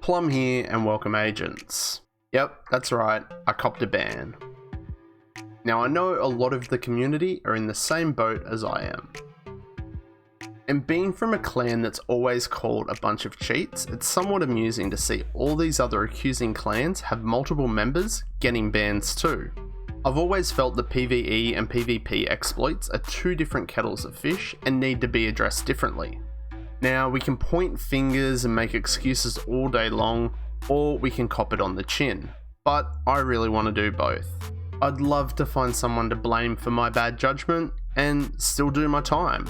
Plum here and welcome agents. Yep, that's right, I copped a ban. Now I know a lot of the community are in the same boat as I am. And being from a clan that's always called a bunch of cheats, it's somewhat amusing to see all these other accusing clans have multiple members getting bans too. I've always felt that PvE and PvP exploits are two different kettles of fish and need to be addressed differently. Now, we can point fingers and make excuses all day long, or we can cop it on the chin, but I really want to do both. I'd love to find someone to blame for my bad judgment and still do my time.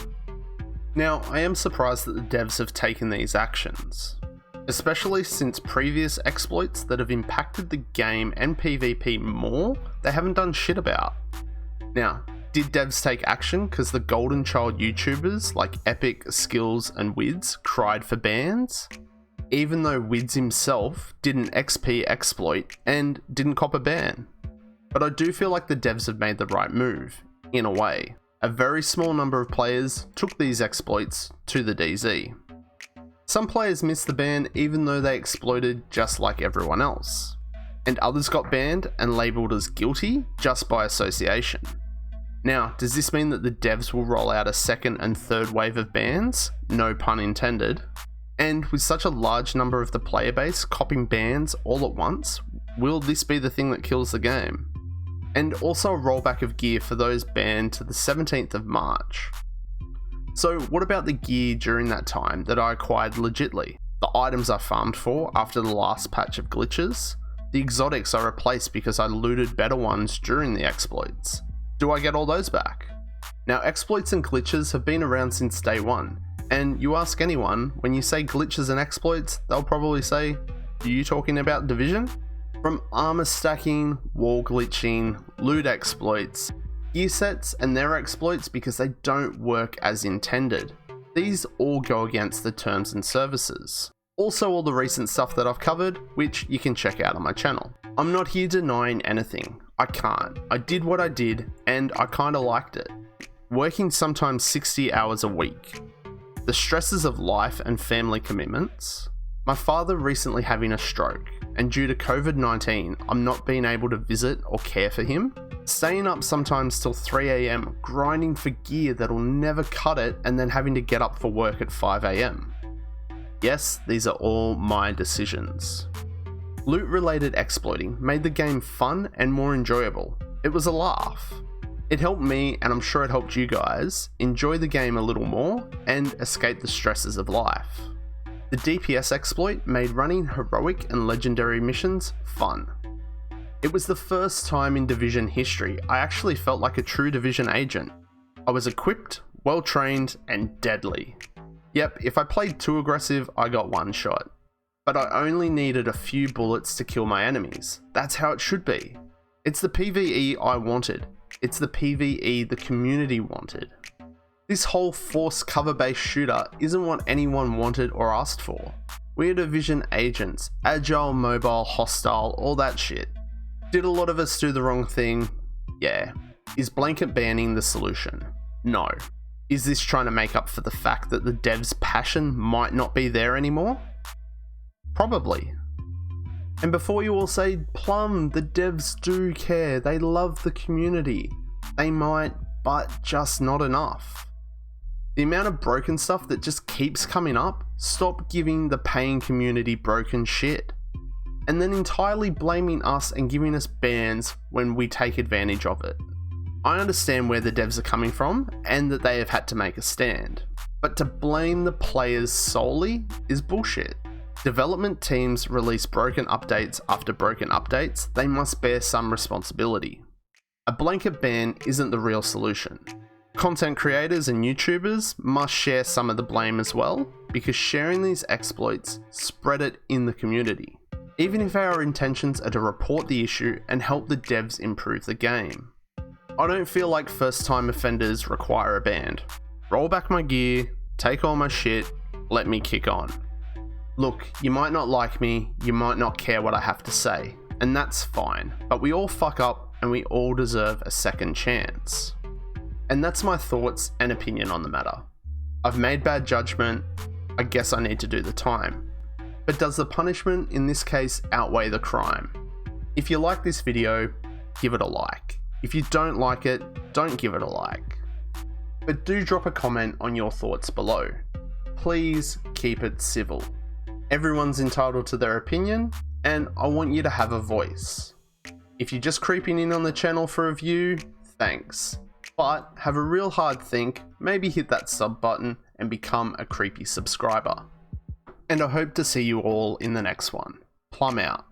Now, I am surprised that the devs have taken these actions, especially since previous exploits that have impacted the game and PvP more, they haven't done shit about. Now, did devs take action because the golden child YouTubers like Epic, Skills and Wids cried for bans? Even though Wids himself did an XP exploit and didn't cop a ban. But I do feel like the devs have made the right move, in a way. A very small number of players took these exploits to the DZ. Some players missed the ban even though they exploited just like everyone else. And others got banned and labelled as guilty just by association. Now, does this mean that the devs will roll out a second and third wave of bans? No pun intended. And with such a large number of the player base copping bans all at once, will this be the thing that kills the game? And also a rollback of gear for those banned to the 17th of March. So what about the gear during that time that I acquired legitly? The items I farmed for after the last patch of glitches? The exotics I replaced because I looted better ones during the exploits? Do I get all those back? Now, exploits and glitches have been around since day one, and you ask anyone, when you say glitches and exploits, they'll probably say, are you talking about Division? From armor stacking, wall glitching, loot exploits, gear sets and their exploits because they don't work as intended. These all go against the terms and services. Also all the recent stuff that I've covered, which you can check out on my channel. I'm not here denying anything. I can't. I did what I did and I kinda liked it. Working sometimes 60 hours a week. The stresses of life and family commitments. My father recently having a stroke, and due to COVID-19, I'm not being able to visit or care for him. Staying up sometimes till 3 AM, grinding for gear that'll never cut it, and then having to get up for work at 5 AM. Yes, these are all my decisions. Loot-related exploiting made the game fun and more enjoyable. It was a laugh. It helped me, and I'm sure it helped you guys, enjoy the game a little more and escape the stresses of life. The DPS exploit made running heroic and legendary missions fun. It was the first time in Division history I actually felt like a true Division agent. I was equipped, well trained, and deadly. Yep, if I played too aggressive, I got one shot. But I only needed a few bullets to kill my enemies. That's how it should be. It's the PvE I wanted. It's the PvE the community wanted. This whole forced cover-based shooter isn't what anyone wanted or asked for. We're Division agents, agile, mobile, hostile, all that shit. Did a lot of us do the wrong thing? Yeah. Is blanket banning the solution? No. Is this trying to make up for the fact that the devs' passion might not be there anymore? Probably. And before you all say, Plum, the devs do care, they love the community. They might, but just not enough. The amount of broken stuff that just keeps coming up, stop giving the paying community broken shit. And then entirely blaming us and giving us bans when we take advantage of it. I understand where the devs are coming from and that they have had to make a stand. But to blame the players solely is bullshit. Development teams release broken updates after broken updates, they must bear some responsibility. A blanket ban isn't the real solution. Content creators and YouTubers must share some of the blame as well, because sharing these exploits spread it in the community. Even if our intentions are to report the issue and help the devs improve the game. I don't feel like first time offenders require a ban. Roll back my gear, take all my shit, let me kick on. Look, you might not like me, you might not care what I have to say, and that's fine, but we all fuck up and we all deserve a second chance. And that's my thoughts and opinion on the matter. I've made bad judgment, I guess I need to do the time. But does the punishment in this case outweigh the crime? If you like this video, give it a like. If you don't like it, don't give it a like. But do drop a comment on your thoughts below. Please keep it civil. Everyone's entitled to their opinion, and I want you to have a voice. If you're just creeping in on the channel for a view, thanks. But have a real hard think, maybe hit that sub button and become a creepy subscriber. And I hope to see you all in the next one. Plum out.